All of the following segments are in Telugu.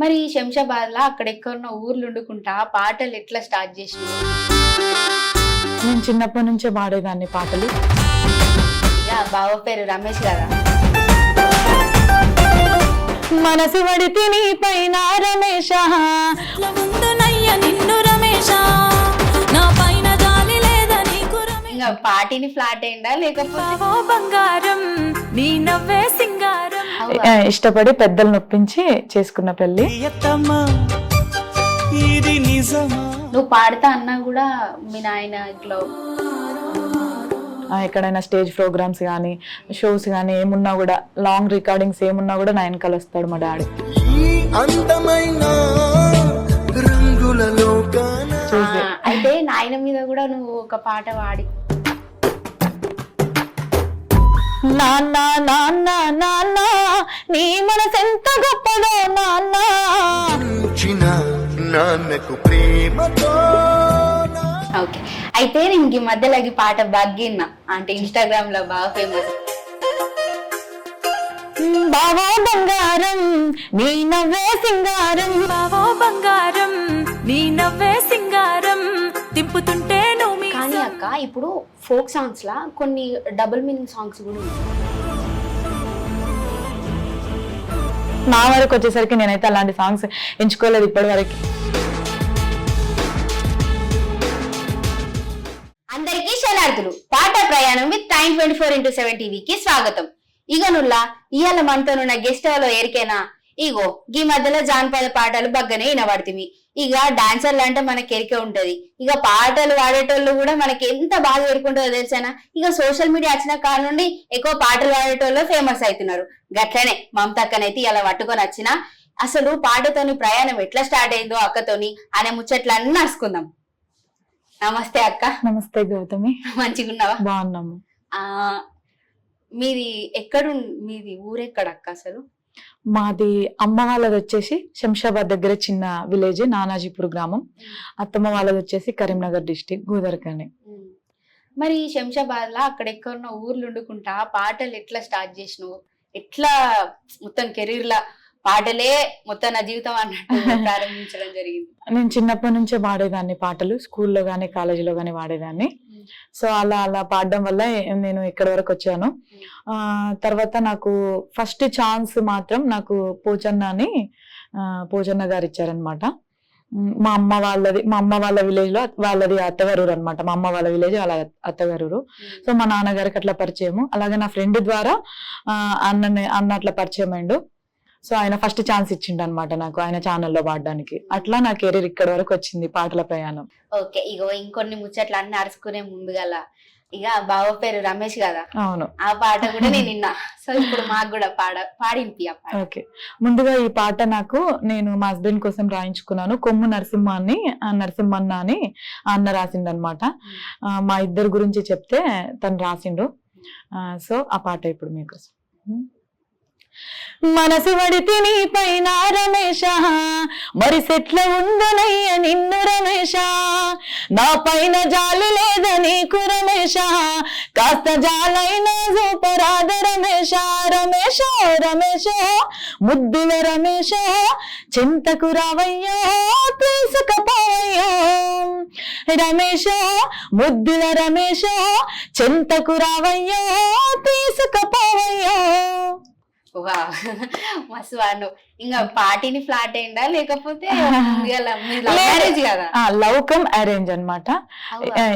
మరి శంషాబాద్ లా అక్కడెక్కడున్న ఊర్లు వండుకుంటా పాటలు ఎట్లా స్టార్ట్ చేసినావు? నేను చిన్నప్పటి నుంచే పాడేదాన్ని పాటలు. ఇక బావ పేరు రమేష్ కదా. మనసు పడితే నీ పైన రమేష, ఇంకా పాటిని ఫ్లాట్ అయిందా లేకపోతే బంగారం నీ నవ్వే సింగారం? ఇష్టపడి పెద్దలు నొప్పించి చేసుకున్న పెళ్లి. నువ్వు పాడతా అన్నా కూడా మీ నాయన ఇట్లా ఎక్కడైనా స్టేజ్ ప్రోగ్రామ్స్ కానీ షోస్ కానీ ఏమున్నా కూడా, లాంగ్ రికార్డింగ్స్ ఏమున్నా కూడా నా వెనకాల వస్తాడు మా డాడీ. అయితే నాయన మీద కూడా నువ్వు ఒక పాట పాడి నాన్న నాన్న నాన్న నీ మనసెంత గొప్పదో నాన్న, నాన్నకు ప్రేమతో. ఓకే. అయితే నేను ఈ మధ్యలో ఈ పాట బగ్గిన్నా, అంటే ఇన్స్టాగ్రామ్ లో బాగా ఫేమస్. బావో బంగారం నీ నవ్వే సింగారం, బావో బంగారం నీ నవ్వే సింగారం, తిప్పుతుంటే నువ్వు. కానీ అక్క ఇప్పుడు ఫోక్ సాంగ్స్ లా కొన్ని డబుల్ మీనింగ్ సాంగ్స్ కూడా ఉన్నాయి. నా వరకు వచ్చేసరికి నేనైతే అలాంటి సాంగ్స్ ఎంచుకోలేదు ఇప్పటి వరకు. అందరికీ శనార్థులు. పాట ప్రయాణం విత్ టైమ్ 24x7 టీవీకి స్వాగతం. ఇక నుల్లా ఇవాళ మనతోనున్న గెస్ట్ లో ఎరికేనా ఇగో ఈ మధ్యలో జానపద పాటలు బగ్గనే వినబడుతుంది. ఇక డాన్సర్లు అంటే మనకి ఎరికే ఉంటది. ఇక పాటలు పాడేటోళ్ళు కూడా మనకి ఎంత బాగా ఎరుకుంటుందో తెలిసేనా. ఇక సోషల్ మీడియా వచ్చిన కాడ నుండి ఎక్కువ పాటలు పాడేటోళ్ళు ఫేమస్ అవుతున్నారు. గట్లనే మమతక్కనైతే ఇలా పట్టుకొని వచ్చిన అసలు పాటతోని ప్రయాణం ఎట్లా స్టార్ట్ అయిందో అక్కతోని అనే ముచ్చట్లన్నీ నడుచుకుందాం. నమస్తే అక్క. నమస్తే గౌతమి. మంచిగున్నావా? బాగున్నాము. మీది మీది ఊరెక్కడ అక్క అసలు? మాది అమ్మ వాళ్ళది వచ్చేసి శంషాబాద్ దగ్గర చిన్న విలేజ్ నానాజీపూర్ గ్రామం. అత్తమ్మ వాళ్ళది వచ్చేసి కరీంనగర్ డిస్టిక్ గోదర్కని. మరి శంషాబాద్ లా అక్కడెక్కడున్న ఊర్లు వండుకుంటా పాటలు ఎట్లా స్టార్ట్ చేసినావు? ఎట్లా మొత్తం కెరీర్ లా పాటలే మొత్తం నా జీవితం అన్నట్టు ప్రారంభించడం జరిగింది? నేను చిన్నప్పటి నుంచే పాడేదాన్ని పాటలు, స్కూల్లో గానీ కాలేజీలో గానీ పాడేదాన్ని. సో అలా పాడడం వల్ల నేను ఇక్కడి వరకు వచ్చాను. తర్వాత నాకు ఫస్ట్ ఛాన్స్ మాత్రం నాకు పోచన్న గారు ఇచ్చారనమాట. మా అమ్మ వాళ్ళ విలేజ్ లో వాళ్ళది అత్తగారూరు అనమాట. మా అమ్మ వాళ్ళ విలేజ్ వాళ్ళ అత్తగారూరు. సో మా నాన్నగారికి అట్లా పరిచయము. అలాగే నా ఫ్రెండ్ ద్వారా అన్న అట్లా పరిచయం అయిండు. సో ఆయన ఫస్ట్ ఛాన్స్ ఇచ్చిండు అనమాట నాకు ఆయన ఛానల్లో పాడడానికి. అట్లా నా కెరీర్ ఇక్కడ వరకు వచ్చింది పాటల ప్రయాణం. ఓకే. ఇగో ఇంకొన్ని ముచ్చట్లు అన్ని అరుచుకునే ముందుగల ఇక బావ పేరు రమేష్ కదా. అవును. ఆ పాట కూడా నేను విన్నా. సో ఇప్పుడు మాకు కూడా పాడింపి ఆ పాట. ఓకే. ముందుగా ఈ పాట నేను మా హస్బెండ్ కోసం రాయించుకున్నాను. కొమ్ము నరసింహన్న అని అన్న రాసిండు అనమాట. మా ఇద్దరు గురించి చెప్తే తను రాసిండు. సో ఆ పాట ఇప్పుడు మీకోసం. మనసు పడితే నీ పైన రమేష, మరి సెట్ల ఉందనయ్య నిన్ను రమేష, నా పైన జాలి లేద నీకు రమేష, కాస్త జాలైనా సూపరాద రమేష, రమేష రమేష ముద్దుల రమేష, చింతకు రావయ్యో తీసుకపోవయ్యో, రమేష ముద్దుల రమేష, చింతకు రావయ్యో తీసుకపోవయ్యో. మస్తు వాడు. ఇంకా పాటిని ఫ్లాట్ అయిందా లేకపోతే మ్యారేజ్ కదా? లవ్ కమ్ అరేంజ్ అనమాట.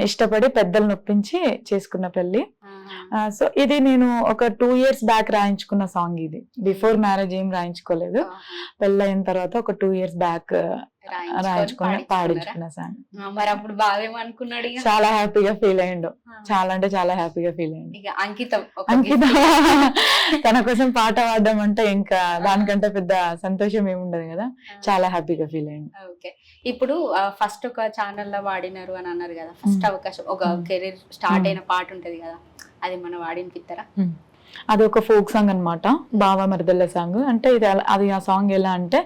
ఇష్టపడి పెద్దలు నొప్పించి చేసుకున్న పెళ్లి. సో ఇది నేను ఒక 2 years బ్యాక్ రాయించుకున్న సాంగ్. ఇది బిఫోర్ మ్యారేజ్ ఏం రాయించుకోలేదు. పెళ్ళైన తర్వాత ఒక 2 years బ్యాక్ రాయించుకుని పాడించుకున్న సాంగ్. మరి అప్పుడు బావేమనుకున్నాడు? చాలా హ్యాపీగా ఫీల్ అయ్యిండు. చాలా అంటే చాలా హ్యాపీగా ఫీల్ అయ్యిండు. అంకితం తన కోసం పాట పాడడం అంటే ఇంకా దానికంటే పెద్ద సంతోషం ఏముండదు కదా. చాలా హ్యాపీగా ఫీల్ అయ్యిండు. ఓకే. ఇప్పుడు ఫస్ట్ ఒక ఛానల్ లో వాడినారు అని అన్నారు కదా. ఫస్ట్ అవకాశం ఒక కెరీర్ స్టార్ట్ అయిన పాట ఉంటది కదా, అది మనం వాడినిపిస్తారా? అది ఒక ఫోక్ సాంగ్ అనమాట, బావ మరదల సాంగ్. అంటే అది ఆ సాంగ్ ఎలా అంటే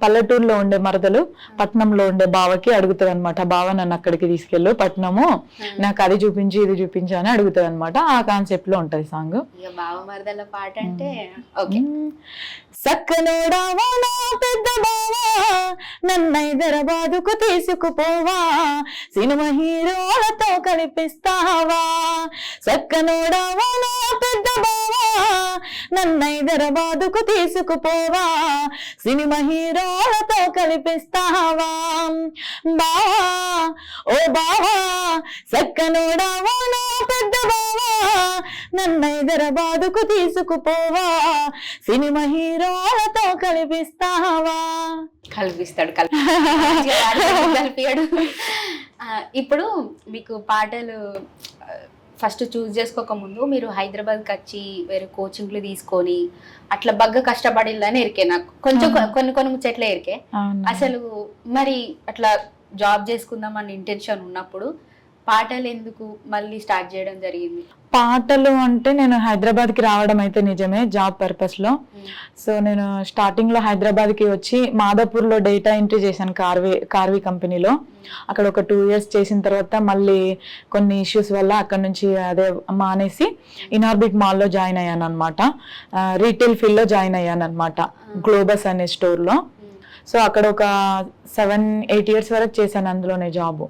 పల్లెటూరులో ఉండే మరదలు పట్నంలో ఉండే బావకి అడుగుతుంది అనమాట, బావ నన్ను అక్కడికి తీసుకెళ్ళు పట్నము, నాకు అది చూపించి ఇది చూపించి అని అడుగుతుంది అనమాట. ఆ కాన్సెప్ట్ లో ఉంటది సాంగ్. ఇక బావ మరదల పాట అంటే ఓకే. సక్కనోడావా నా పెద్ద బావా, నన్ను హైదరాబాదుకు తీసుకుపోవా, సినిమా హీరోలతో కలిపిస్తావా. సక్కనోడావా నా పెద్ద బావా, నన్ను హైదరాబాదుకు తీసుకుపోవా, సినిమా హీరోలతో కలిపిస్తావా. బావా ఓ బావా, సక్కనోడావా నా పెద్ద బావా, నన్ను హైదరాబాదుకు తీసుకుపోవా, సినిమా హీరోలతో కలిపిస్తావా. కల్పిస్తాడు కలిపియాడు. ఇప్పుడు మీకు పాటలు ఫస్ట్ చూస్ చేసుకోక ముందు మీరు హైదరాబాద్కి వచ్చి వేరే కోచింగ్లు తీసుకొని అట్లా బాగా కష్టపడిల్లని ఎరికే, నాకు కొంచెం కొన్ని ముచ్చట్లే ఎరికే. అసలు మరి అట్లా జాబ్ చేసుకుందాం అన్న ఇంటెన్షన్ ఉన్నప్పుడు పాటలు ఎందుకు మళ్ళీ స్టార్ట్ చేయడం జరిగింది? పాటలు అంటే నేను హైదరాబాద్కి రావడం అయితే నిజమే, జాబ్ పర్పస్ లో. సో నేను స్టార్టింగ్ లో హైదరాబాద్ కి వచ్చి మాదాపూర్లో డేటా ఎంట్రీ చేశాను కార్వి కంపెనీలో. అక్కడ ఒక 2 years చేసిన తర్వాత మళ్ళీ కొన్ని ఇష్యూస్ వల్ల అక్కడ నుంచి అదే మానేసి ఇనార్బిట్ మాల్లో జాయిన్ అయ్యాను అనమాట. రీటైల్ ఫీల్డ్ లో జాయిన్ అయ్యాను అనమాట, గ్లోబస్ అనే స్టోర్ లో. సో అక్కడ ఒక 7-8 years వరకు చేశాను అందులోనే జాబ్.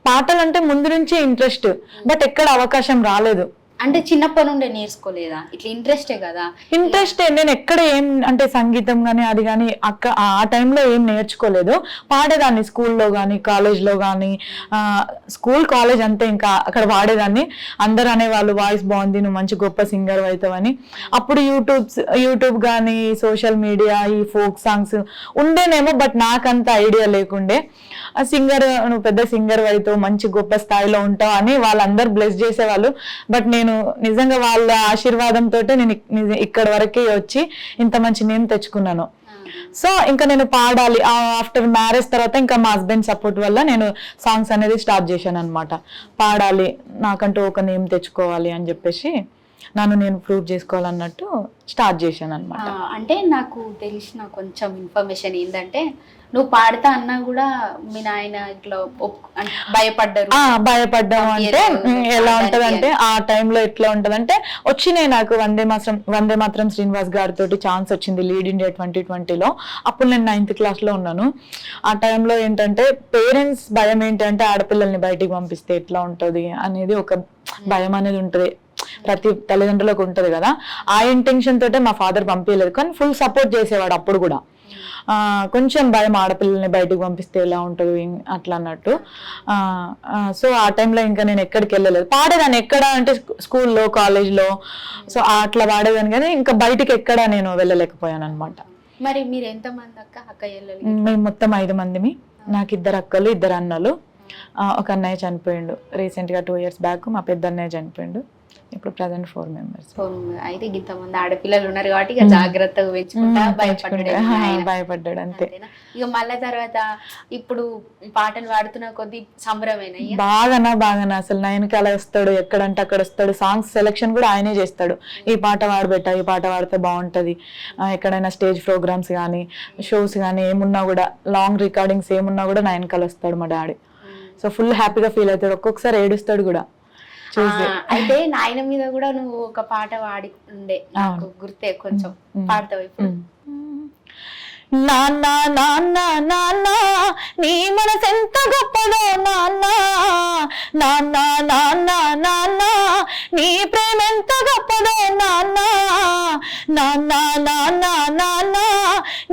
పాటలు అంటే ముందు నుంచే ఇంట్రెస్ట్, బట్ ఎక్కడ అవకాశం రాలేదు. అంటే చిన్నప్పటి నుండే నేర్చుకోలేదా? ఇట్లా ఇంట్రెస్టే కదా. ఇంట్రెస్ట్ నేను ఎక్కడ ఏం అంటే సంగీతం కానీ అది కానీ ఆ టైంలో ఏం నేర్చుకోలేదు. పాడేదాన్ని స్కూల్లో కానీ కాలేజ్లో కానీ, స్కూల్ కాలేజ్ అంతే, ఇంకా అక్కడ పాడేదాన్ని. అందరు అనేవాళ్ళు వాయిస్ బాగుంది, నువ్వు మంచి గొప్ప సింగర్ అవుతావని. అప్పుడు యూట్యూబ్ కానీ సోషల్ మీడియా ఈ ఫోక్ సాంగ్స్ ఉండేనేమో, బట్ నాకంత ఐడియా లేకుండే. సింగర్, నువ్వు పెద్ద సింగర్ అవుతావు, మంచి గొప్ప స్థాయిలో ఉంటావు అని వాళ్ళందరూ బ్లెస్ చేసేవాళ్ళు. బట్ నేను నిజంగా వాళ్ళ ఆశీర్వాదంతో నేను ఇక్కడ వరకే వచ్చి ఇంత మంచి నేమ్ తెచ్చుకున్నాను. సో ఇంకా నేను పాడాలి. ఆఫ్టర్ మ్యారేజ్ తర్వాత ఇంకా మా హస్బెండ్ సపోర్ట్ వల్ల నేను సాంగ్స్ అనేది స్టార్ట్ చేశాను అనమాట. పాడాలి, నాకంటూ ఒక నేమ్ తెచ్చుకోవాలి అని చెప్పేసి నేను ప్రూవ్ చేసుకోవాలన్నట్టు స్టార్ట్ చేశాను అనమాట. అంటే నాకు తెలిసిన కొంచెం ఇన్ఫర్మేషన్ ఏంటంటే, నువ్వు పాడతా అన్నా కూడా మీ నాయన ఇట్లా భయపడ్డారు. భయపడ్డాం అంటే ఎలా ఉంటదంటే, ఆ టైంలో ఎట్లా ఉంటదంటే, వచ్చినాయి నాకు వందే మాత్రం శ్రీనివాస్ గారితో ఛాన్స్ వచ్చింది లీడ్ ఇండియా 2020లో. అప్పుడు నేను 9th class లో ఉన్నాను. ఆ టైంలో ఏంటంటే పేరెంట్స్ భయం ఏంటంటే, ఆడపిల్లల్ని బయటికి పంపిస్తే ఎట్లా ఉంటది అనేది ఒక భయం అనేది ఉంటది, ప్రతి తల్లిదండ్రులకు ఉంటది కదా. ఆ ఇంటెన్షన్ తోటే మా ఫాదర్ పంపించలేదు, కానీ ఫుల్ సపోర్ట్ చేసేవాడు అప్పుడు కూడా. కొంచెం భయం, ఆడపిల్లల్ని బయటకు పంపిస్తే ఎలా ఉంటుంది అట్లా అన్నట్టు. సో ఆ టైంలో ఇంకా నేను ఎక్కడికి వెళ్ళలేదు. పాడేదాన్ని ఎక్కడ అంటే స్కూల్లో కాలేజ్లో, సో అట్లా పాడేదాన్ని, కానీ ఇంకా బయటికి ఎక్కడ నేను వెళ్ళలేకపోయాను అనమాట. మరి మీరు ఎంతమంది అక్క మేము మొత్తం 5 మందిమి. నాకు 2 అక్కలు 2 అన్నలు. ఒక అన్నయ్య చనిపోయిండు రీసెంట్ గా 2 years బ్యాక్. మా పెద్ద అన్నయ్య చనిపోయిండు. ఇప్పుడు ప్రజెంట్ 4 members. అయితే ఇంతమంది ఆడపిల్లలు ఉన్నారు కాబట్టి ఇక జాగ్రత్తగా పెంచుకుంటా భయపడ్డాడు అంతే. ఇక మళ్ళీ తర్వాత ఇప్పుడు పాటలు పాడుతున్న కొద్ది సంబరమేనా? బాగానా అసలు 9కి అలా వస్తాడు, ఎక్కడంటే అక్కడ వస్తాడు. సాంగ్స్ సెలెక్షన్ కూడా ఆయనే చేస్తాడు. ఈ పాట పాడబెట్టా, ఈ పాట పాడితే బాగుంటది. ఎక్కడైనా స్టేజ్ ప్రోగ్రామ్స్ కానీ షోస్ కానీ ఏమున్నా కూడా, లాంగ్ రికార్డింగ్స్ ఏమున్నా కూడా 9కి వస్తాడు మా డాడీ. సో ఫుల్ హ్యాపీగా ఫీల్ అవుతాడు, ఒక్కొక్కసారి ఏడుస్తాడు కూడా. అయితే నాయన మీద కూడా నువ్వు ఒక పాట పాడి ఉండే, నాకు గుర్తే, కొంచెం పాడతావు ఇప్పుడు? నాన్న నాన్న నాన్న నీ మనసెంత గొప్పదో నాన్న, నాన్న నాన్న నాన్న నీ ప్రేమ ఎంత గొప్పదో నాన్న, నాన్న నాన్న నాన్న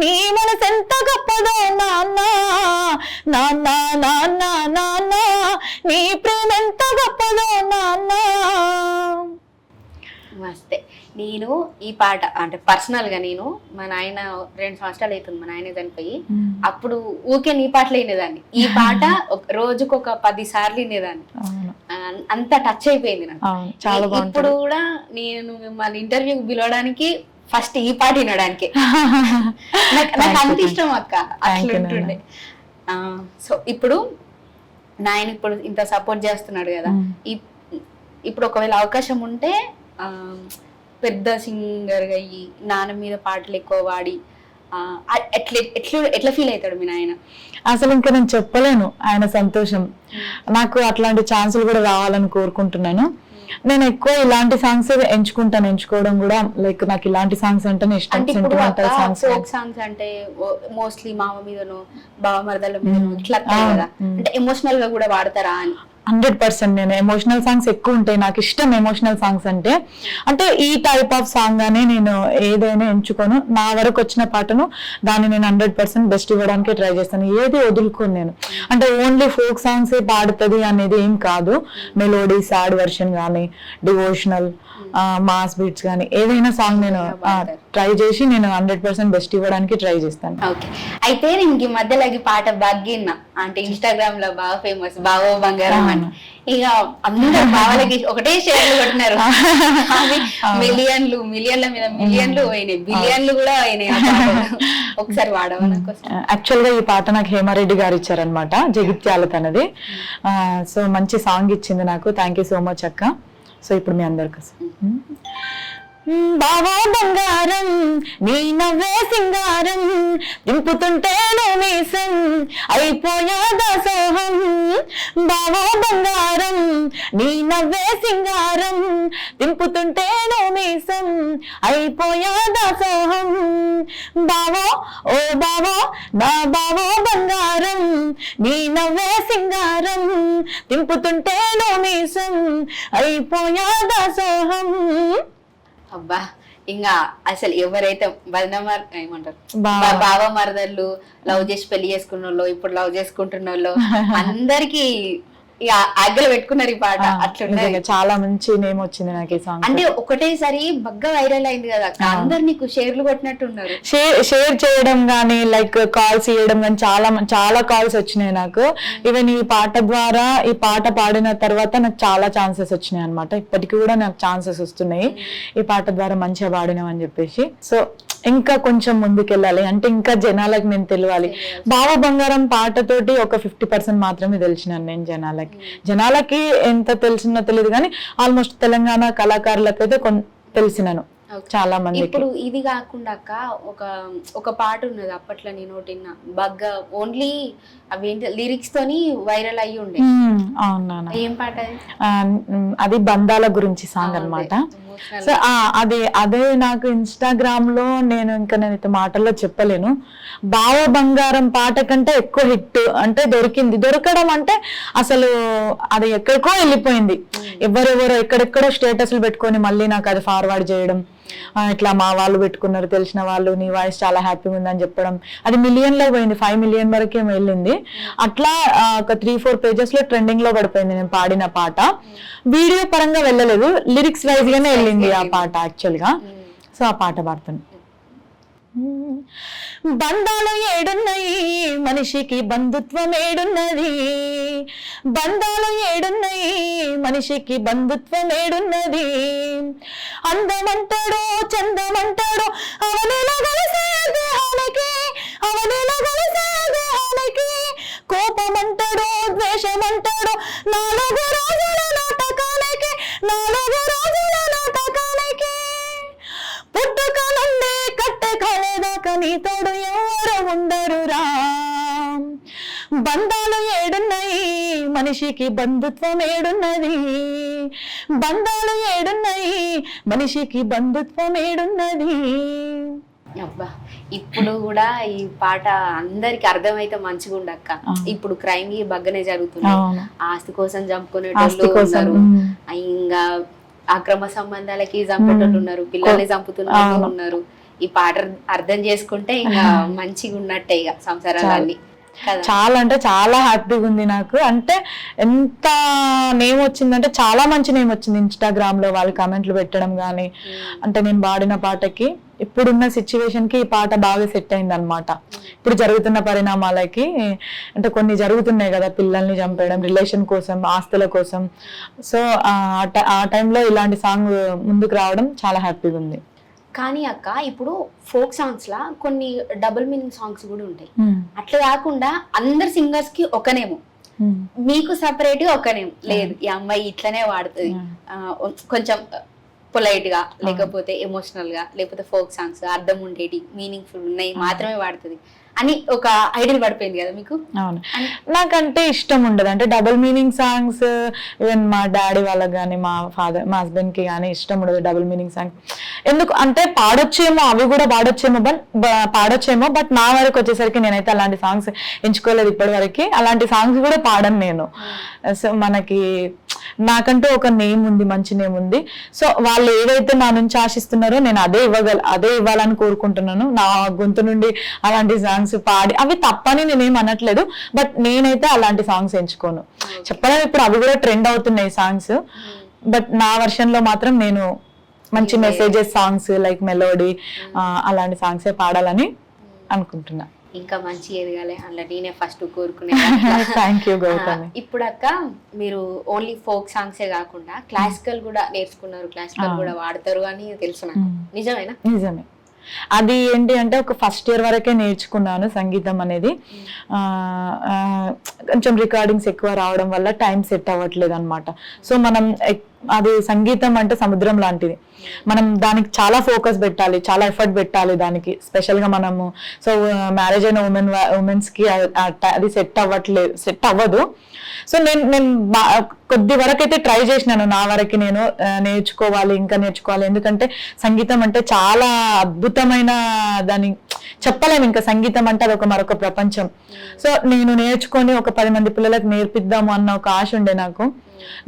నీ మనసెంత గొప్పదో నాన్న, నాన్న నాన్న నాన్న నీ ప్రేమ ఎంత గొప్పదో నాన్న. మస్తే. నేను ఈ పాట అంటే పర్సనల్ గా నేను, మా నాయన 2 సంవత్సరాలు అవుతుంది మా నాయన చనిపోయి, అప్పుడు ఊకే నీ పాటలు వినేదాన్ని. ఈ పాట రోజుకు ఒక 10 సార్లు వినేదాన్ని. అంత టచ్ అయిపోయింది నాకు. ఇప్పుడు కూడా నేను మిమ్మల్ని ఇంటర్వ్యూకి పిలవడానికి ఫస్ట్ ఈ పాట వినడానికి నాకు అంత ఇష్టం అక్క, అట్లుంటుండే. సో ఇప్పుడు నాయన ఇప్పుడు ఇంత సపోర్ట్ చేస్తున్నాడు కదా, ఇప్పుడు ఒకవేళ అవకాశం ఉంటే ఆ, పెద్ద సింగర్ అయ్యి నాన్న మీద పాటలు ఎక్కువ వాడి ఎట్లా ఫీల్ అవుతాడు మీ నాయన? అసలు ఇంకా నేను చెప్పలేను ఆయన సంతోషం. నాకు అట్లాంటి ఛాన్సులు కూడా రావాలని కోరుకుంటున్నాను. నేను ఎక్కువ ఇలాంటి సాంగ్స్ ఎంచుకోవడం కూడా లైక్ నాకు ఇలాంటి సాంగ్స్ అంటే ఇష్టం. అంటే ఇప్పుడు సెంటిమెంటల్ సాంగ్స్ ఫోక్ సాంగ్స్ అంటే మోస్ట్లీ మామ మీదను బావ మరదల మీదను ఇట్లా వస్తాయి కదా, అంటే ఎమోషనల్ గా కూడా వాడతారా అని? 100% నేను ఎమోషనల్ సాంగ్స్ ఎక్కువ ఉంటాయి, నాకు ఇష్టం ఎమోషనల్ సాంగ్స్ అంటే ఈ టైప్ ఆఫ్ సాంగ్ గానే నేను ఏదైనా ఎంచుకోను. నా వరకు వచ్చిన పాటను దాన్ని నేను 100% బెస్ట్ ఇవ్వడానికి ట్రై చేస్తాను, ఏది వదులుకోను నేను. అంటే ఓన్లీ ఫోక్ సాంగ్స్ పాడుతుంది అనేది ఏం కాదు, మెలోడీ సాడ్ వర్షన్ కానీ డివోషనల్ మాస్ బీట్స్ కానీ ఏదైనా సాంగ్ నేను ట్రై చేసి నేను 100% బెస్ట్ ఇవ్వడానికి ట్రై చేస్తాను. ఓకే, అయితే నేను ఈ మధ్యలో ఈ పాట బాగిన్నా అంటే ఇన్స్టాగ్రామ్ లో బాగా ఫేమస్ బావో బంగారం అని. ఇక అందరూ బావలకి ఒకటే షేర్లు కొట్టినారు, మిలియన్ల మీద మిలియన్లు పోయినాయి, బిలియన్లు కూడా అయినాయి. ఒకసారి వాడవా? యాక్చువల్ గా ఈ పాట నాకు హేమారెడ్డి గారు ఇచ్చారనమాట, జగిత్యాల తనది. సో మంచి సాంగ్ ఇచ్చింది నాకు, థ్యాంక్ యూ సో మచ్ అక్క. సో ఇప్పుడు మీ అందరి కోసం బావా బంగారం నీ నవ్వే సింగారం దింపుతుంటే మీసం అయిపోయా దాసోహం. బావా బంగారం నీ నవ్వే సింగారం దింపుతుంటే మీసం అయిపోయా దాసోహం. బావో ఓ బావో నా బావో బంగారం నీ నవ్వే సింగారం దింపుతుంటే మీసం అయిపోయా దాసోహం. అబ్బా, ఇంకా అసలు ఎవరైతే ఏమంటారు బావ మరదళ్ళు లవ్ చేసి పెళ్లి చేసుకున్న వాళ్ళు, ఇప్పుడు లవ్ చేసుకుంటున్న వాళ్ళు అందరికి ఆగ్రహం పెట్టుకున్నారు ఈ పాట. అట్లున్నది, చాలా మంచి నేమ్ వచ్చింది నాకు ఈ సాంగ్. అంటే ఒకటేసారి బగ్గా వైరల్ అయింది కదా, అందరు నీకు షేర్లు కొట్టినట్టున్నారు. షేర్ చేయడం గానీ లైక్ కాల్స్ చేయడం గానీ చాలా కాల్స్ వచ్చినాయి నాకు. ఈవెన్ ఈ పాట ద్వారా ఈ పాట పాడిన తర్వాత నాకు చాలా ఛాన్సెస్ వచ్చినాయి అనమాట. ఇప్పటికి కూడా నాకు ఛాన్సెస్ వస్తున్నాయి ఈ పాట ద్వారా మంచిగా పాడినాం అని చెప్పేసి. సో ఇంకా కొంచెం ముందుకెళ్ళాలి అంటే ఇంకా జనాలకు నేను తెలియాలి. బావ బంగారం పాటతోటి ఒక 50% మాత్రమే తెలిసినాను నేను జనాలకి ఎంత తెలిసినో తెలియదు కానీ ఆల్మోస్ట్ తెలంగాణ కళాకారులకు అయితే తెలిసినాను చాలా మంది. ఇప్పుడు ఇది కాకుండా అక్క ఒక పాట ఉన్నది అప్పట్లో నేను విన్నా, బగ్గా ఓన్లీ అవేంటి లిరిక్స్ తోని వైరల్ అయ్యి ఉండే. అవునా, ఏం పాట అది బంధాల గురించి సాంగ్ అన్నమాట. సో అదే నాకు ఇన్స్టాగ్రామ్ లో నేను ఇంకా మాటల్లో చెప్పలేను. బావ బంగారం పాట కంటే ఎక్కువ హిట్ అంటే దొరకడం అంటే అసలు అది ఎక్కడికో వెళ్ళిపోయింది. ఎవరెవరో ఎక్కడెక్కడో స్టేటస్లు పెట్టుకొని మళ్ళీ నాకు అది ఫార్వర్డ్ చేయడం, ఇట్లా మా వాళ్ళు పెట్టుకున్నారు తెలిసిన వాళ్ళు, నీ వాయిస్ చాలా హ్యాపీగా ఉందని చెప్పడం, అది మిలియన్ లో పోయింది, 5 మిలియన్ వరకే వెళ్ళింది. అట్లా ఒక 3-4 పేజెస్ లో ట్రెండింగ్ లో పడిపోయింది నేను పాడిన పాట. వీడియో పరంగా వెళ్ళలేదు, లిరిక్స్ వైజ్ గానే వెళ్ళింది ఆ పాట యాక్చువల్ గా. సో ఆ పాట పాడుతుంది. బంధాలు ఏడున్నాయి మనిషికి బంధుత్వం ఏడున్నది, బంధాలు ఏడున్నాయి మనిషికి బంధుత్వం ఏడున్నది. అందమంటాడో చందమంటాడో అవనిలో కలిసే దేహానికి, అవనిలో కలిసే దేహానికి. కోపమంటాడో ద్వేషమంటాడో 4 రోజుల నాటకానికి, 4 రోజుల నాటకానికి. పుట్టుక నుండి కట్టె కాలేదాకా నీ తోడు ఎవరు ఉండరురా. బంధాలు ఏడున్నాయి మనిషికి బంధుత్వం ఏడున్నది, బంధాలు ఏడున్నాయి మనిషికి బంధుత్వం ఏడున్నది. అబ్బా, ఇప్పుడు కూడా ఈ పాట అందరికి అర్థమైతే మంచిగా ఉండక్క. ఇప్పుడు క్రైమ్ బగ్గనే జరుగుతుంది, ఆస్తి కోసం చంపుకునేటోళ్ళు ఉన్నారు, ఇంకా అక్రమ సంబంధాలకి చంపేటోళ్ళు ఉన్నారు, పిల్లల్ని చంపుతున్న ఉన్నారు. ఈ పాట అర్థం చేసుకుంటే ఇంకా మంచిగా ఉన్నట్టే ఇక సంసారాలన్నీ. చాలా అంటే చాలా హ్యాపీగా ఉంది నాకు. అంటే ఎంత నేమ్ వచ్చిందంటే చాలా మంచి నేమ్ వచ్చింది ఇన్స్టాగ్రామ్ లో వాళ్ళు కామెంట్లు పెట్టడం గానీ. అంటే నేను పాడిన పాటకి ఇప్పుడున్న సిచ్యువేషన్ కి ఈ పాట బాగా సెట్ అయింది అనమాట. ఇప్పుడు జరుగుతున్న పరిణామాలకి అంటే కొన్ని జరుగుతున్నాయి కదా, పిల్లల్ని చంపేయడం రిలేషన్ కోసం, ఆస్తుల కోసం. సో ఆ టైంలో ఇలాంటి సాంగ్ ముందుకు రావడం చాలా హ్యాపీగా ఉంది. కానీ అక్క ఇప్పుడు ఫోక్ సాంగ్స్ లా కొన్ని డబుల్ మీనింగ్ సాంగ్స్ కూడా ఉంటాయి. అట్లా కాకుండా అందరు సింగర్స్ కి ఒక నేము, మీకు సపరేట్ గా ఒక నేమ్ లేదు, ఈ అమ్మాయి ఇట్లనే వాడుతుంది, కొంచెం పొలైట్ గా లేకపోతే ఎమోషనల్ గా లేకపోతే ఫోక్ సాంగ్స్ అర్థం ఉండేటి మీనింగ్ఫుల్ ఉన్నాయి మాత్రమే వాడుతుంది అని ఒక ఐడియల్ పడిపోయింది కదా మీకు? అవును, నాకంటే ఇష్టం ఉండదు. అంటే డబుల్ మీనింగ్ సాంగ్స్ ఈవెన్ మా డాడీ వాళ్ళకి కానీ మా హస్బెండ్ కి కానీ ఇష్టం ఉండదు డబుల్ మీనింగ్ సాంగ్స్. ఎందుకు అంటే పాడొచ్చేమో, అవి కూడా పాడొచ్చేమో బట్ నా వరకు వచ్చేసరికి నేనైతే అలాంటి సాంగ్స్ ఎంచుకోలేదు ఇప్పటి వరకు. అలాంటి సాంగ్స్ కూడా పాడను నేను. సో మనకి నాకంటూ ఒక నేమ్ ఉంది, మంచి నేమ్ ఉంది. సో వాళ్ళు ఏదైతే నా నుంచి ఆశిస్తున్నారో నేను అదే ఇవ్వాలని కోరుకుంటున్నాను. నా గొంతు నుండి అలాంటి సాంగ్స్ పాడి అవి తప్పని నేనేం అనట్లేదు, బట్ నేనైతే అలాంటి సాంగ్స్ ఎంచుకోను. చెప్పడం ఇప్పుడు అవి కూడా ట్రెండ్ అవుతున్నాయి సాంగ్స్, బట్ నా వర్షన్ లో మాత్రం నేను మంచి మెసేజెస్ సాంగ్స్ లైక్ మెలోడీ అలాంటి సాంగ్సే పాడాలని అనుకుంటున్నా. ఇంకా మంచి ఎదగాలి అలా నేనే ఫస్ట్ కోరుకునే. Thank you Gautami. ఇప్పుడు అక్క మీరు ఓన్లీ ఫోక్ సాంగ్సే కాకుండా క్లాసికల్ కూడా నేర్చుకున్నారు, క్లాసికల్ కూడా వాడతారు అని తెలుసు నాకు, నిజమేనా? నిజమే. అది ఏంటి అంటే ఒక ఫస్ట్ ఇయర్ వరకే నేర్చుకున్నాను సంగీతం అనేది. కొంచెం రికార్డింగ్స్ ఎక్కువ రావడం వల్ల టైం సెట్ అవ్వట్లేదు అనమాట. సో మనం అది సంగీతం అంటే సముద్రం లాంటిది, మనం దానికి చాలా ఫోకస్ పెట్టాలి, చాలా ఎఫర్ట్ పెట్టాలి దానికి. స్పెషల్ గా మనము సో మ్యారేజ్ అయిన ఉమెన్స్ కి అది సెట్ అవ్వదు. సో నేను కొద్ది వరకు అయితే ట్రై చేసినాను, నా వరకు నేను నేర్చుకోవాలి, ఇంకా నేర్చుకోవాలి. ఎందుకంటే సంగీతం అంటే చాలా అద్భుతమైన, దాన్ని చెప్పలేము. ఇంకా సంగీతం అంటే అది మరొక ప్రపంచం. సో నేను నేర్చుకొని ఒక 10 మంది పిల్లలకు నేర్పిద్దాము అన్న ఒక ఆశ ఉండే నాకు.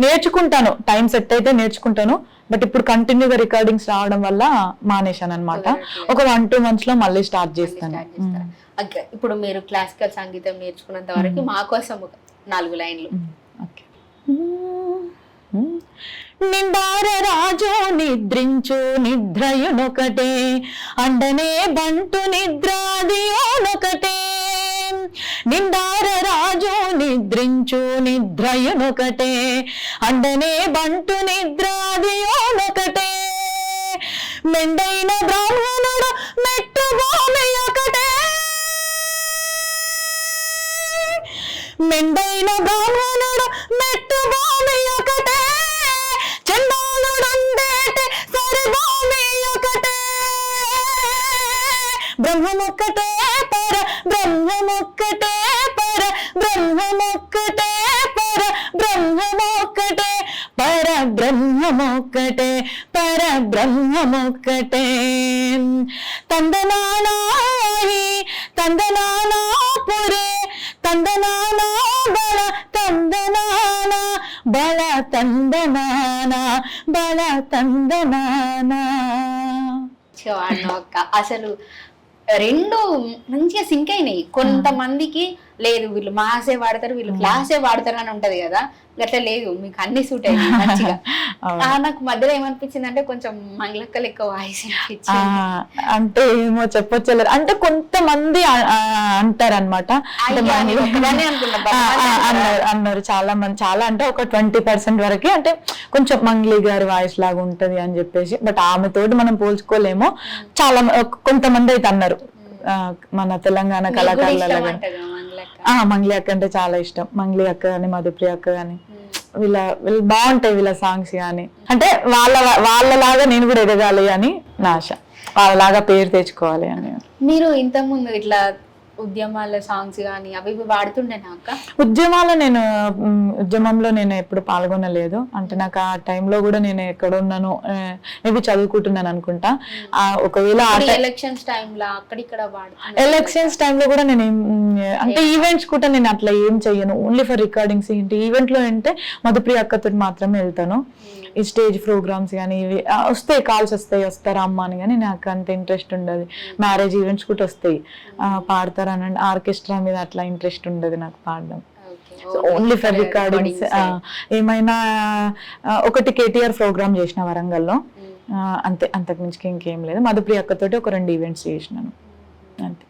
నేర్చుకుంటాను, టైం సెట్ అయితే నేర్చుకుంటాను. బట్ ఇప్పుడు కంటిన్యూగా రికార్డింగ్స్ రావడం వల్ల మానేశాను అనమాట. ఒక 1-2 months లో మళ్ళీ స్టార్ట్ చేస్తాను. ఇప్పుడు మీరు క్లాసికల్ సంగీతం నేర్చుకున్నంత వరకు మా కోసం 4 లైన్లు. నిండార రాజు నిద్రించు నిద్రయునొకటే, అండనే బంటు నిద్రాదియోనొకటే. నిండార రాజు నిద్రించు నిద్రయునొకటే, అండనే బంటు నిద్రాదియోనొకటే. మెండైన బ్రాహ్మణుడు మెట్టు భూమి ఒకటే, మెండైన బ్రాహ్మణుడు మెట్టు భూమి ఒకటే. చండాలుడుండేటి సరి భూమి ఒకటే. బ్రహ్మమొక్కటే పర బ్రహ్మమొక్కటే పర బ్రహ్మమొక్కటే పర బ్రహ్మమొక్కటే పర బ్రహ్మమొక్కటే పర బ్రహ్మమొక్కటే. తందనానాహి తందనానా పురే తందనానా బల తందనానా బల తందనానా బల తందనానా. అసలు రెండు మంచిగా సింక్ అయినాయి. కొంతమందికి లేదు వీళ్ళు మాసే వాడతారు, వీళ్ళు క్లాసే వాడతారు అని ఉంటది కదా, అట్లా లేదు, మీకు అన్ని సూట్ అయ్యాయి మంచిగా. నాకు మధ్యలో ఏమనిపించింది అంటే కొంచెం మంగళక్క లెక్క వాయిస్ అంటే ఏమో చెప్పొచ్చలేదు. అంటే కొంతమంది అంటారనమాట, అన్నారు చాలా మంది, చాలా అంటే ఒక 20% వరకు అంటే కొంచెం మంగ్లీ గారి వాయిస్ లాగా ఉంటది అని చెప్పేసి. బట్ ఆమె తోటి మనం పోల్చుకోలేము. చాలా కొంతమంది అయితే అన్నారు మన తెలంగాణ కళాకారుల. మంగ్లీ అక్క అంటే చాలా ఇష్టం. మంగ్లీ అక్క గాని మధుప్రియ అక్క గాని వీళ్ళు బాగుంటాయి వీళ్ళ సాంగ్స్ గాని. అంటే వాళ్ళలాగా నేను కూడా ఎదగాలి అని నా ఆశ, వాళ్ళలాగా పేరు తెచ్చుకోవాలి అని. మీరు ఇంతకుముందు ఇట్లా ఉద్యమాల సాంగ్స్ కానీ అవి వాడుతుండేనా అక్క? ఉద్యమంలో నేను ఎప్పుడు పాల్గొనలేదు. అంటే నాకు ఆ టైంలో కూడా నేను ఎక్కడ ఉన్నాను, మేబీ చదువుకుంటున్నాను అనుకుంటా. ఒకవేళ ఎలక్షన్స్ టైంలో అక్కడిక్కడ ఎలక్షన్స్ టైంలో కూడా నేను అంటే ఈవెంట్స్ కూడా నేను అట్లా ఏం చెయ్యను. Only for recordings. ఏంటి ఈవెంట్ లో అంటే మధుప్రియ అక్కతో మాత్రమే వెళ్తాను. ఈ స్టేజ్ ప్రోగ్రామ్స్ కానీ ఇవి వస్తాయి, కాల్స్ వస్తారా అమ్మ అని, కానీ నాకు అంత ఇంట్రెస్ట్ ఉండదు. మ్యారేజ్ ఈవెంట్స్ కూడా వస్తాయి, పాడతారు అనండి. ఆర్కెస్ట్రా మీద అట్లా ఇంట్రెస్ట్ ఉండదు నాకు పాడడం. Only for recordings. ఏమైనా ఒకటి కేటీఆర్ ప్రోగ్రామ్ చేసిన వరంగల్లో, అంతే, అంతకు మించి ఇంకేం లేదు. మధుప్రియ అక్కతోటి ఒక 2 ఈవెంట్స్ చేసినాను అంతే.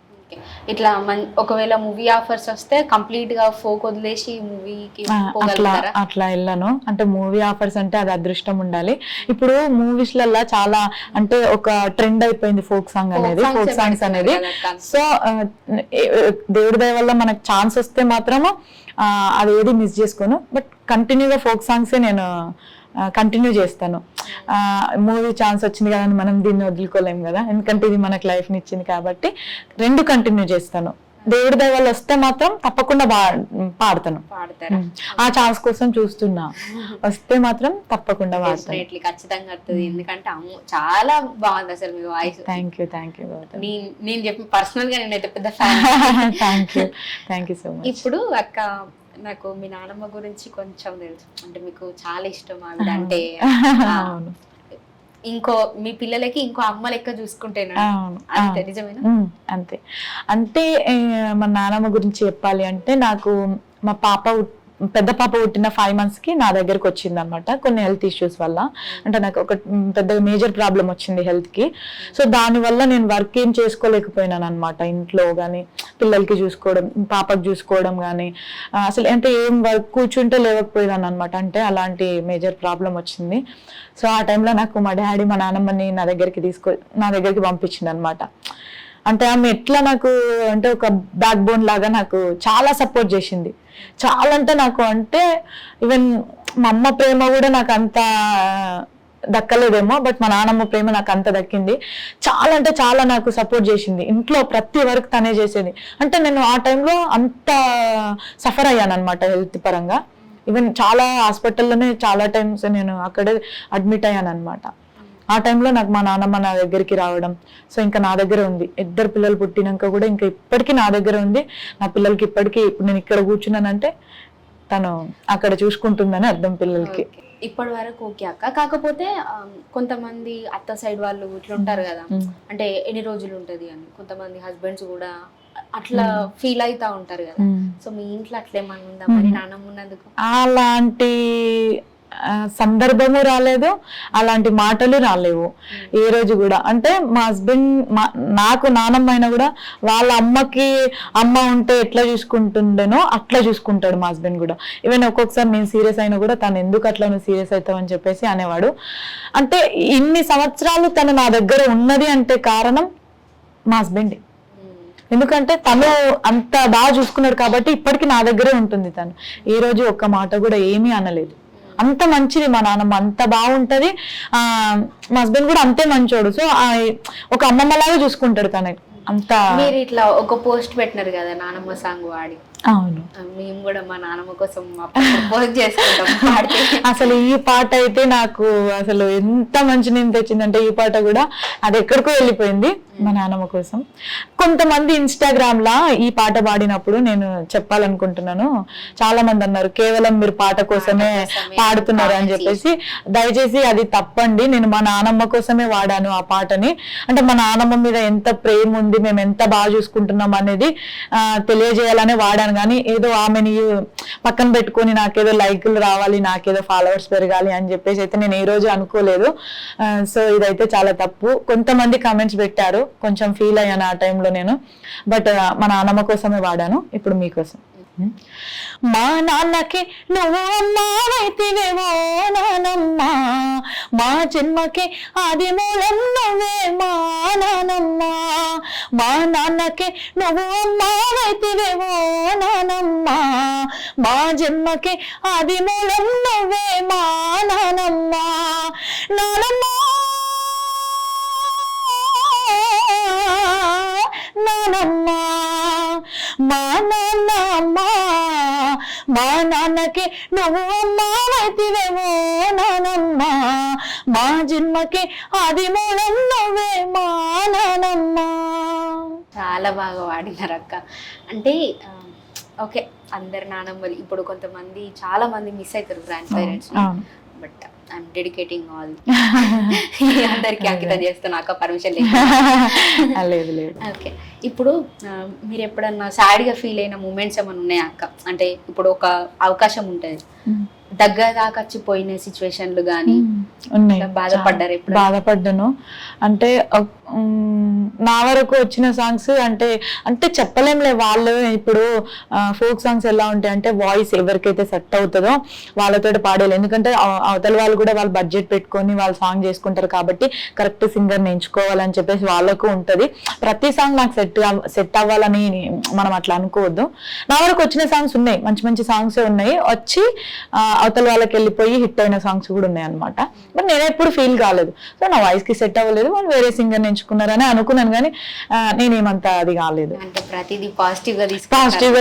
ఇట్లా ఒకవేళ మూవీ ఆఫర్స్ వస్తే కంప్లీట్ గా ఫోక్ వదిలేసి మూవీకి అట్లా వెళ్ళాను. అంటే మూవీ ఆఫర్స్ అంటే అది అదృష్టం ఉండాలి. ఇప్పుడు మూవీస్ లలో చాలా అంటే ఒక ట్రెండ్ అయిపోయింది ఫోక్ సాంగ్స్ అనేది. సో దేవుడి దయ వల్ల మనకు ఛాన్స్ వస్తే మాత్రము అది ఏది మిస్ చేసుకోను. బట్ కంటిన్యూగా ఫోక్ సాంగ్సే నేను కంటిన్యూ చేస్తాను. మూవీ ఛాన్స్ వచ్చింది కదా మనం దీన్ని వదులుకోలేము కదా, ఎందుకంటే ఇది మనకు లైఫ్ ని ఇచ్చింది కాబట్టి రెండు కంటిన్యూ చేస్తాను. దేవుడి దయ వల్ల వస్తే మాత్రం తప్పకుండా పాడతాను. ఆ ఛాన్స్ కోసం చూస్తున్నా, వస్తే మాత్రం తప్పకుండా పాడతాను. ఖచ్చితంగా వస్తుంది, ఎందుకంటే చాలా బాగుంది అసలు మీ వాయిస్. థ్యాంక్ యూ నేను చెప్పి పర్సనల్ గా నేనైతే పెద్ద fan. Thank you so much. ఇప్పుడు అక్క నాకు మీ నానమ్మ గురించి కొంచెం తెలుసు, అంటే మీకు చాలా ఇష్టం ఆవిడ అంటే. ఇంకో మీ పిల్లలకి ఇంకో అమ్మ లెక్క చూసుకుంటేనా? అంతే నిజమేనా? అంతే. అంటే మా నానమ్మ గురించి చెప్పాలి అంటే, నాకు మా పెద్ద పాప పుట్టిన 5 months కి నా దగ్గరకు వచ్చింది అనమాట, కొన్ని హెల్త్ ఇష్యూస్ వల్ల. అంటే నాకు ఒక పెద్ద మేజర్ ప్రాబ్లం వచ్చింది హెల్త్ కి. సో దాని వల్ల నేను వర్క్ ఏం చేసుకోలేకపోయినాను అనమాట. ఇంట్లో కానీ పిల్లలకి చూసుకోవడం, పాపకు చూసుకోవడం కానీ అసలు అంటే ఏం వర్క్ కూర్చుంటే లేవకపోయినాను అనమాట. అంటే అలాంటి మేజర్ ప్రాబ్లం వచ్చింది. సో ఆ టైంలో నాకు మా డాడీ మా నాన్నమ్మని నా దగ్గరికి పంపించింది అనమాట. అంటే ఆమె ఎట్లా నాకు అంటే ఒక బ్యాక్ బోన్ లాగా నాకు చాలా సపోర్ట్ చేసింది. చాలా అంటే నాకు అంటే ఈవెన్ మా అమ్మ ప్రేమ కూడా నాకు అంత దక్కలేదేమో, బట్ మా నాన్నమ్మ ప్రేమ నాకు అంత దక్కింది. చాలా అంటే చాలా నాకు సపోర్ట్ చేసింది. ఇంట్లో ప్రతి వర్క్ తనే చేసేది. అంటే నేను ఆ టైంలో అంత సఫర్ అయ్యాను అనమాట హెల్త్ పరంగా. ఈవెన్ చాలా హాస్పిటల్లోనే చాలా టైమ్స్ నేను అక్కడే అడ్మిట్ అయ్యాను అనమాట. ఆ టైంలో నాకు మా నాన్నమ్మ నా దగ్గరికి రావడం, సో ఇంకా నా దగ్గర ఉంది. 2 పిల్లలు పుట్టినాక కూడా ఇంకా ఇప్పటికీ నా దగ్గర ఉంది. నా పిల్లలకి ఇప్పటికీ ఇప్పుడు నేను ఇక్కడ కూర్చున్నానంటే తను అక్కడ చూసుకుంటుందని అర్థం పిల్లలకి. ఇప్పటి వరకు ఓకే అక్క. కాకపోతే కొంతమంది అత్త సైడ్ వాళ్ళు ఇట్లా ఉంటారు కదా, అంటే ఎన్ని రోజులు ఉంటది అని. కొంతమంది హస్బెండ్స్ కూడా అట్లా ఫీల్ అవుతా ఉంటారు కదా. సో మీ ఇంట్లో అట్లేమన్నా ఉందా మరి నాన్నమ్మ ఉన్నందుకు? అలాంటి సందర్భము రాలేదు, అలాంటి మాటలు రాలేవు ఏ రోజు కూడా. అంటే మా హస్బెండ్ నాకు నానమ్మ అయినా కూడా వాళ్ళ అమ్మ ఉంటే ఎట్లా చూసుకుంటుండేనో అట్లా చూసుకుంటాడు మా హస్బెండ్ కూడా. ఈవెన్ ఒక్కొక్కసారి నేను సీరియస్ అయినా కూడా తను ఎందుకు అట్లా నువ్వు సీరియస్ అవుతావు అని చెప్పేసి అనేవాడు. అంటే ఇన్ని సంవత్సరాలు తను నా దగ్గర ఉన్నది అంటే కారణం మా హస్బెండ్. ఎందుకంటే తను అంత బాగా చూసుకున్నాడు కాబట్టి ఇప్పటికీ నా దగ్గరే ఉంటుంది. తను ఏ రోజు ఒక్క మాట కూడా ఏమీ అనలేదు. అంత మంచిది మా నాన్నమ్మ, అంత బాగుంటది. మా హస్బెండ్ కూడా అంతే మంచోడు. సో ఒక అమ్మమ్మలాగా చూసుకుంటాడు తన అంత. మీరు ఇట్లా ఒక పోస్ట్ పెట్టినారు కదా నానమ్మ సాంగ్ వాడి. అవును, మేము కూడా మా నానమ్మ కోసం పోస్ట్ చేసుకుంటాం. అసలు ఈ పాట అయితే నాకు అసలు ఎంత మంచి నేను తెచ్చిందంటే, ఈ పాట కూడా అది ఎక్కడికో వెళ్ళిపోయింది మా నాన్నమ్మ కోసం. కొంతమంది ఇన్స్టాగ్రామ్ లా ఈ పాట పాడినప్పుడు నేను చెప్పాలనుకుంటున్నాను, చాలా మంది అన్నారు కేవలం మీరు పాట కోసమే పాడుతున్నారు అని చెప్పేసి. దయచేసి అది తప్పండి. నేను మా నాన్నమ్మ కోసమే వాడాను ఆ పాటని. అంటే మా నాన్నమ్మ మీద ఎంత ప్రేమ ఉంది, మేము ఎంత బాగా చూసుకుంటున్నాం అనేది తెలియజేయాలనే వాడాను. కానీ ఏదో ఆమెని పక్కన పెట్టుకొని నాకేదో లైకులు రావాలి, నాకేదో ఫాలోవర్స్ పెరగాలి అని చెప్పేసి అయితే నేను ఏ రోజు అనుకోలేదు. సో ఇదైతే చాలా తప్పు. కొంతమంది కామెంట్స్ పెట్టారు, కొంచెం ఫీల్ అయ్యాను ఆ టైంలో నేను. బట్ మా నాన్నమ్మ కోసమే వాడాను. ఇప్పుడు మీకోసం. మా నాన్నకి నువ్వు అమ్మావైతివేమో నానమ్మ, మా జన్మకి ఆది మూలం నువ్వే మా నానమ్మ. మా నాన్నకి నువ్వు అమ్మావైతివేమో నానమ్మ, మా జన్మకి ఆది మూలం నువ్వే మా నానమ్మ. నానమ్మ నానమ్మ మా నాన్నమ్మ, మా నాన్నకి నువ్వు అమ్మావైతివేమో నానమ్మ, మా జన్మకి ఆది మూలం నువ్వే మా నానమ్మ. చాలా బాగా వాడినారు అక్క. అంటే ఓకే, అందరు నానమ్మలు ఇప్పుడు కొంతమంది చాలా మంది మిస్ అవుతారు grand parents, but I'm dedicating all అందరికి అంకితం చేస్తాను అక్క, పర్మిషన్ లేదు. ఓకే, ఇప్పుడు మీరు ఎప్పుడన్నా సాడ్ గా ఫీల్ అయిన మూమెంట్స్ ఏమైనా ఉన్నాయా అక్క? అంటే ఇప్పుడు ఒక అవకాశం ఉంటది, దగ్గర దాకా వచ్చిపోయిన సిచ్యువేషన్లు కానీ బాధపడ్డారు? బాధపడ్డాను. అంటే నా వరకు వచ్చిన సాంగ్స్ అంటే చెప్పలేంలే. వాళ్ళు ఇప్పుడు ఫోక్ సాంగ్స్ ఎలా ఉంటాయి అంటే వాయిస్ ఎవరికైతే సెట్ అవుతుందో వాళ్ళతో పాడేయాలి. ఎందుకంటే అవతల వాళ్ళు కూడా వాళ్ళు బడ్జెట్ పెట్టుకొని వాళ్ళు సాంగ్ చేసుకుంటారు కాబట్టి కరెక్ట్ సింగర్ ఎంచుకోవాలని చెప్పేసి వాళ్ళకు ఉంటది. ప్రతి సాంగ్ నాకు సెట్ అవ్వాలని మనం అట్లా అనుకోవద్దు. నా వరకు వచ్చిన సాంగ్స్ ఉన్నాయి, మంచి మంచి సాంగ్స్ ఉన్నాయి, వచ్చి అవతల వాళ్ళకి వెళ్ళిపోయి హిట్ అయిన సాంగ్స్ కూడా ఉన్నాయి అనమాట. బట్ నేను ఎప్పుడు ఫీల్ కాలేదు. సో నా వాయిస్ కి సెట్ అవ్వలేదు, వాళ్ళు వేరే సింగర్ ఎంచుకున్నారని అనుకున్నాను, కానీ నేనేమంతా అది కాలేదు. అంటే ప్రతిదీ పాజిటివ్ గా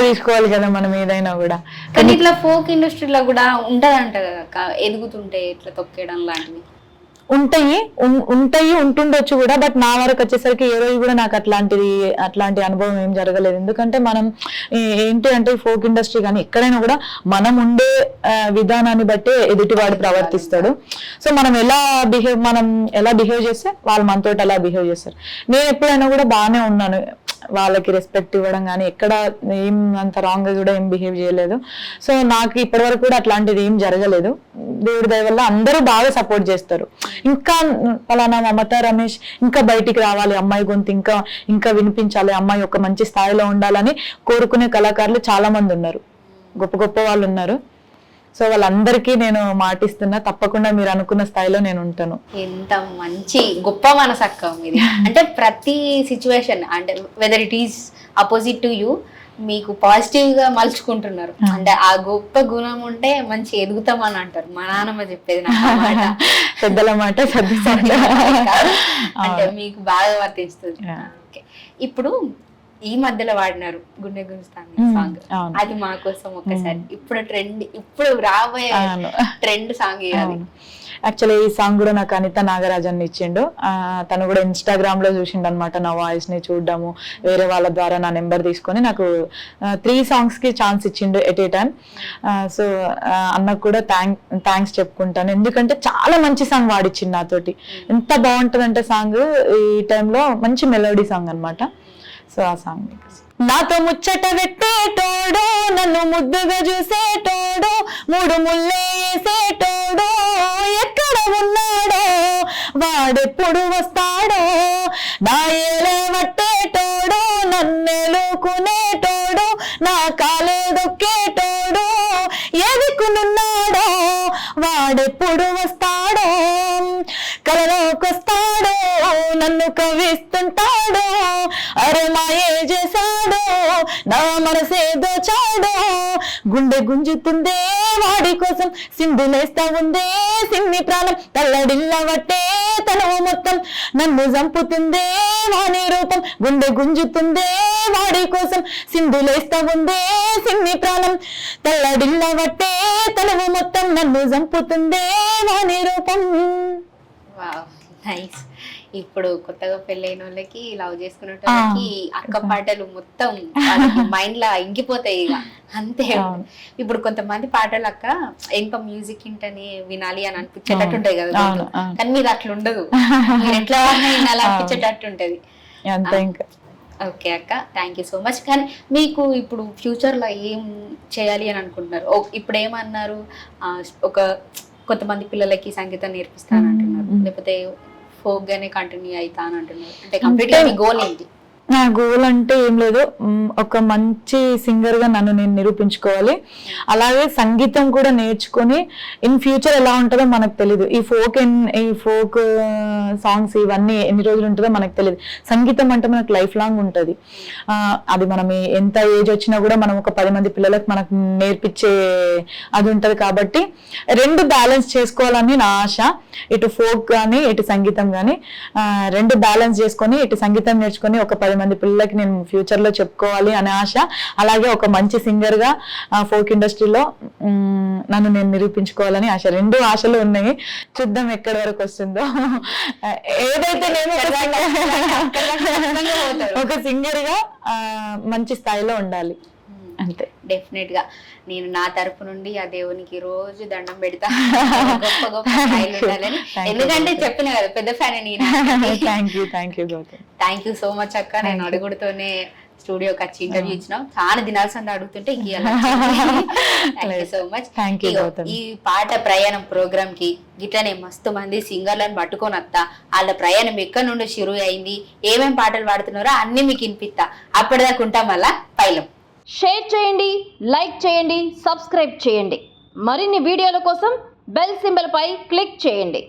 తీసుకోవాలి కదా మనం ఏదైనా కూడా. కానీ ఇట్లా ఫోక్ ఇండస్ట్రీలో కూడా ఉంటదంట కదా ఎదుగుతుంటే ఇట్లా తొక్కేయడం లాంటివి ఉంటుండొచ్చు కూడా. బట్ నా వరకు వచ్చేసరికి ఏ రోజు కూడా నాకు అట్లాంటి అనుభవం ఏం జరగలేదు. ఎందుకంటే మనం ఏంటి అంటే ఫోక్ ఇండస్ట్రీ కానీ ఎక్కడైనా కూడా మనం ఉండే విధానాన్ని బట్టి ఎదుటివాడు ప్రవర్తిస్తాడు. సో మనం ఎలా బిహేవ్ చేస్తే వాళ్ళు మనతోటి అలా బిహేవ్ చేస్తారు. నేను ఎప్పుడైనా కూడా బాగానే ఉన్నాను, వాళ్ళకి రెస్పెక్ట్ ఇవ్వడం కానీ ఎక్కడ ఏం అంత రాంగ్ గా కూడా ఏం బిహేవ్ చేయలేదు. సో నాకు ఇప్పటి వరకు కూడా అట్లాంటిది ఏం జరగలేదు. దేవుడి దయ వల్ల అందరూ బాగా సపోర్ట్ చేస్తారు. ఇంకా పలానా మమత రమేష్ ఇంకా బయటికి రావాలి, అమ్మాయి గొంతు ఇంకా వినిపించాలి, అమ్మాయి ఒక మంచి స్థాయిలో ఉండాలని కోరుకునే కళాకారులు చాలా మంది ఉన్నారు, గొప్ప గొప్ప వాళ్ళు ఉన్నారు. సో వాళ్ళందరికీ నేను మాటిస్తున్నా, తప్పకుండా మీరు అనుకున్న స్థాయిలో నేను ఉంటాను. ఎంత మంచి గొప్ప మనసక్క మీది. అంటే ప్రతి సిచ్యువేషన్ అంటే whether it is opposite to you మీకు పాజిటివ్ గా మలుచుకుంటున్నారు. అంటే ఆ గొప్ప గుణం ఉంటే మంచి ఎదుగుతామని అంటారు. మా నాన్నమ్మ చెప్పేది పెద్దల మాట అంటే మీకు బాగా వర్తిస్తుంది. ఇప్పుడు ఈ మధ్యలో వాడినారు గుండె గుంజుతాను సాంగ్, అది మా కోసం ఒకసారి ఇప్పుడు రాబోయే ట్రెండ్ సాంగ్. యాక్చువల్లీ ఈ సాంగ్ కూడా నాకు అనిత నాగరాజన్ ఇచ్చిండు. తను కూడా ఇన్స్టాగ్రామ్ లో చూసిండు అనమాట నా వాయిస్ ని చూడడము, వేరే వాళ్ళ ద్వారా నా నెంబర్ తీసుకొని నాకు 3 songs కి ఛాన్స్ ఇచ్చిండు ఎట్ ఏ టైం. సో అన్నకు కూడా థ్యాంక్స్ చెప్పుకుంటాను, ఎందుకంటే చాలా మంచి సాంగ్ వాడిచ్చిండు నాతోటి. ఎంత బాగుంటదంటే సాంగ్ ఈ టైంలో మంచి మెలోడీ సాంగ్ అనమాట. సో ఆ సాంగ్ నాతో ముచ్చట పెట్టేటోడు, నన్ను ముద్దుగా చూసేటోడు, 3 ముళ్ళే వేసేటోడు, ఎక్కడ ఉన్నాడో వాడెప్పుడు వస్తాడో, నా ఏలే పట్టేటోడు, నన్నెలుకునేటోడు, నా కాలే దొక్కేటోడు, ఎదుకునున్నాడో వాడెప్పుడు వస్తాడో, కలలోకొస్తాడో నన్ను కవిస్తుంటాడో, అరే మాయే చేశాడో నా మనసే దోచాడో, గుండె గుంజుతుందే వాడి కోసం, సింధులేస్తా ఉందే సిన్ని ప్రాణం, తల్లడిల్లవట్టే తనవు మొత్తం, నన్ను చంపుతుందే వాణి రూపం, గుండె గుంజుతుందే వాడి కోసం, సింధులేస్తా ఉందే సిన్ని ప్రాణం, తల్లడిల్లవట్టే తనవు మొత్తం, నన్ను చంపుతుందే వాణి రూపం. నైస్. ఇప్పుడు కొత్తగా పెళ్ళైన వాళ్ళకి లవ్ చేసుకునే వాళ్ళకి అక్క పాటలు మొత్తం మైండ్ లా ఇంకిపోతాయి ఇక అంతే. ఇప్పుడు కొంతమంది పాటలు అక్క ఇంకా మ్యూజిక్ ఇంటని వినాలి అని అనిపించేటట్టు ఉంటాయి కదా, కానీ మీరు అట్లా ఉండదు, మీరు ఎట్లా వినాలి అనిపించేటట్టు ఉంటది. ఓకే అక్క, థ్యాంక్ యూ సో మచ్. కానీ మీకు ఇప్పుడు ఫ్యూచర్ లో ఏం చేయాలి అని అనుకుంటున్నారు? ఇప్పుడు ఏమన్నారు, కొంతమంది పిల్లలకి సంగీతం నేర్పిస్తానంటున్నారు, లేకపోతే ఫోక్ గానే కంటిన్యూ అవుతా అని అంటున్నారు. అంటే కంప్లీట్గా మీ గోల్ ఏంటి? నా గోల్ అంటే ఏం లేదు, ఒక మంచి సింగర్ గా నన్ను నేను నిరూపించుకోవాలి. అలాగే సంగీతం కూడా నేర్చుకొని ఇన్ ఫ్యూచర్ ఎలా ఉంటుందో మనకు తెలియదు. ఈ ఫోక్ సాంగ్స్ ఇవన్నీ ఎన్ని రోజులు ఉంటుందో మనకు తెలియదు. సంగీతం అంటే మనకు లైఫ్ లాంగ్ ఉంటుంది. అది మనం ఎంత ఏజ్ వచ్చినా కూడా మనం ఒక 10 మంది పిల్లలకు మనకు నేర్పించే అది ఉంటది. కాబట్టి 2 బ్యాలెన్స్ చేసుకోవాలని నా ఆశ. ఇటు ఫోక్ కానీ ఇటు సంగీతం కానీ 2 బ్యాలెన్స్ చేసుకొని ఇటు సంగీతం నేర్చుకొని ఒక 10 మంది పిల్లలకి నేను ఫ్యూచర్ లో చెప్పుకోవాలి అనే ఆశ. అలాగే ఒక మంచి సింగర్ గా ఫోక్ ఇండస్ట్రీలో నన్ను నేను నిరూపించుకోవాలని ఆశ. 2 ఆశలు ఉన్నాయి. చూద్దాం ఎక్కడి వరకు వస్తుందో. ఏదైతే నేను ఒక సింగర్ గా మంచి స్థాయిలో ఉండాలి అంతే. డెఫినెట్ గా నేను నా తరపు నుండి ఆ దేవునికి రోజు దండం పెడతా, గొప్ప గొప్ప స్థాయిలో ఉండాలని. ఎందుకంటే చెప్పిన కదా పెద్ద ఫ్యాన్ నేను. థ్యాంక్ యూ సో మచ్ అక్క. నేను అడుగుడుతోనే స్టూడియోకి వచ్చి ఇంటర్వ్యూ ఇచ్చినాం. చాలా దినాల్సింది అడుగుతుంటే so much. Thank you Gautami. ఈ పాట ప్రయాణం ప్రోగ్రామ్ కి గిట్లనే మస్తు మంది సింగర్లను పట్టుకొని వస్తా, వాళ్ళ ప్రయాణం ఎక్కడి నుండి షురు అయింది, ఏమేం పాటలు పాడుతున్నారో అన్ని మీకు వినిపిస్తా. అప్పటిదాకా ఉంటాం మళ్ళా పైలం. షేర్ చేయండి, లైక్ చేయండి, సబ్స్క్రైబ్ చేయండి. మరిన్ని వీడియోల కోసం బెల్ సింబల్ పై క్లిక్ చేయండి.